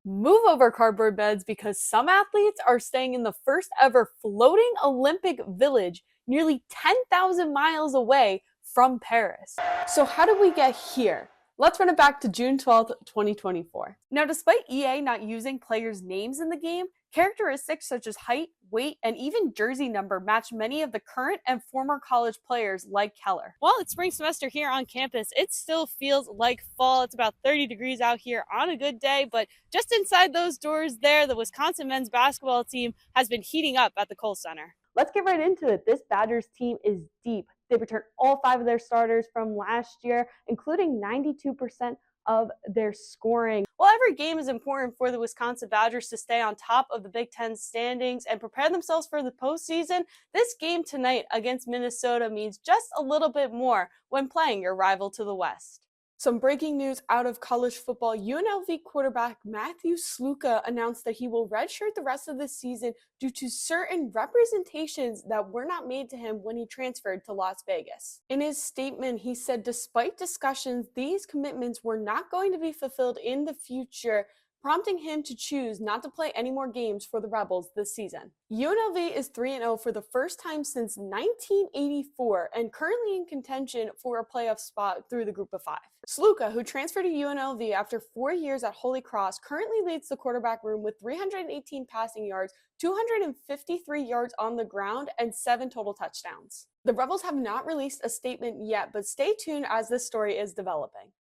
Move over cardboard beds because some athletes are staying in the first ever floating Olympic village nearly 10,000 miles away from Paris. So, how did we get here? Let's run it back to June 12th, 2024. Now, despite EA not using players' names in the game, characteristics such as height, weight, and even jersey number match many of the current and former college players like Keller. While it's spring semester here on campus, it still feels like fall. It's about 30 degrees out here on a good day, but just inside those doors there, the Wisconsin men's basketball team has been heating up at the Kohl Center. Let's get right into it. This Badgers team is deep. They returned all 5 of their starters from last year, including 92% of their scoring. While every game is important for the Wisconsin Badgers to stay on top of the Big Ten standings and prepare themselves for the postseason, this game tonight against Minnesota means just a little bit more when playing your rival to the West. Some breaking news out of college football. UNLV quarterback Matthew Sluka announced that he will redshirt the rest of the season due to certain representations that were not made to him when he transferred to Las Vegas. In his statement, he said despite discussions, these commitments were not going to be fulfilled in the future, prompting him to choose not to play any more games for the Rebels this season. UNLV is 3-0 for the first time since 1984 and currently in contention for a playoff spot through the group of 5. Sluka, who transferred to UNLV after 4 years at Holy Cross, currently leads the quarterback room with 318 passing yards, 253 yards on the ground, and 7 total touchdowns. The Rebels have not released a statement yet, but stay tuned as this story is developing.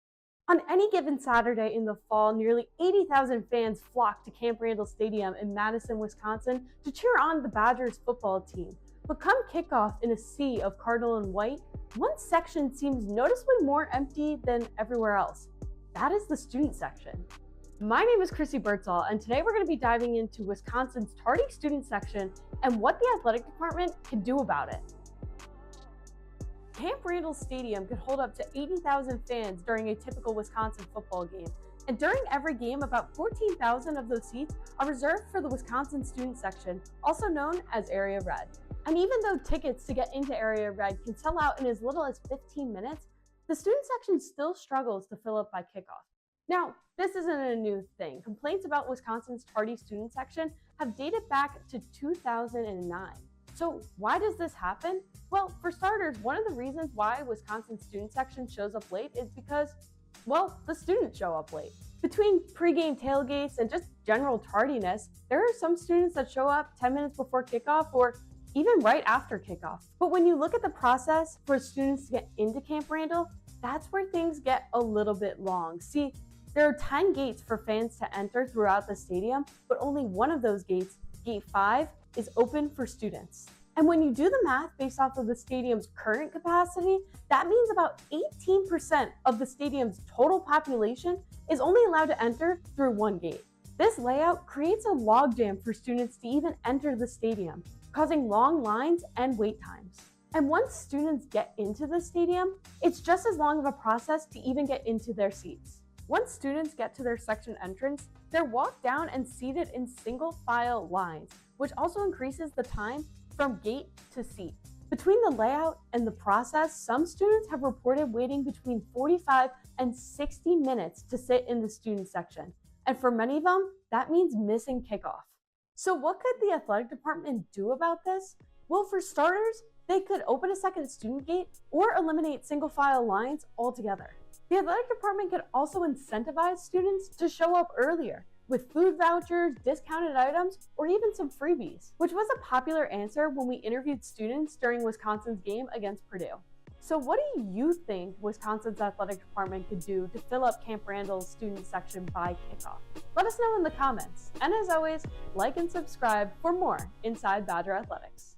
On any given Saturday in the fall, nearly 80,000 fans flock to Camp Randall Stadium in Madison, Wisconsin to cheer on the Badgers football team. But come kickoff in a sea of cardinal and white, one section seems noticeably more empty than everywhere else. That is the student section. My name is Krissy Birdsall, and today we're going to be diving into Wisconsin's tardy student section and what the athletic department can do about it. Camp Randall Stadium could hold up to 80,000 fans during a typical Wisconsin football game. And during every game, about 14,000 of those seats are reserved for the Wisconsin student section, also known as Area Red. And even though tickets to get into Area Red can sell out in as little as 15 minutes, the student section still struggles to fill up by kickoff. Now, this isn't a new thing. Complaints about Wisconsin's tardy student section have dated back to 2009. So why does this happen? Well, for starters, one of the reasons why Wisconsin's student section shows up late is because, well, the students show up late. Between pregame tailgates and just general tardiness, there are some students that show up 10 minutes before kickoff or even right after kickoff. But when you look at the process for students to get into Camp Randall, that's where things get a little bit long. See, there are 10 gates for fans to enter throughout the stadium, but only one of those gates, Gate 5, is open for students. And when you do the math based off of the stadium's current capacity, that means about 18% of the stadium's total population is only allowed to enter through one gate. This layout creates a logjam for students to even enter the stadium, causing long lines and wait times. And once students get into the stadium, it's just as long of a process to even get into their seats. Once students get to their section entrance, they're walked down and seated in single file lines, which also increases the time from gate to seat. Between the layout and the process, some students have reported waiting between 45 and 60 minutes to sit in the student section. And for many of them, that means missing kickoff. So what could the athletic department do about this? Well, for starters, they could open a second student gate or eliminate single file lines altogether. The athletic department could also incentivize students to show up earlier with food vouchers, discounted items, or even some freebies, which was a popular answer when we interviewed students during Wisconsin's game against Purdue. So what do you think Wisconsin's athletic department could do to fill up Camp Randall's student section by kickoff? Let us know in the comments. And as always, like and subscribe for more Inside Badger Athletics.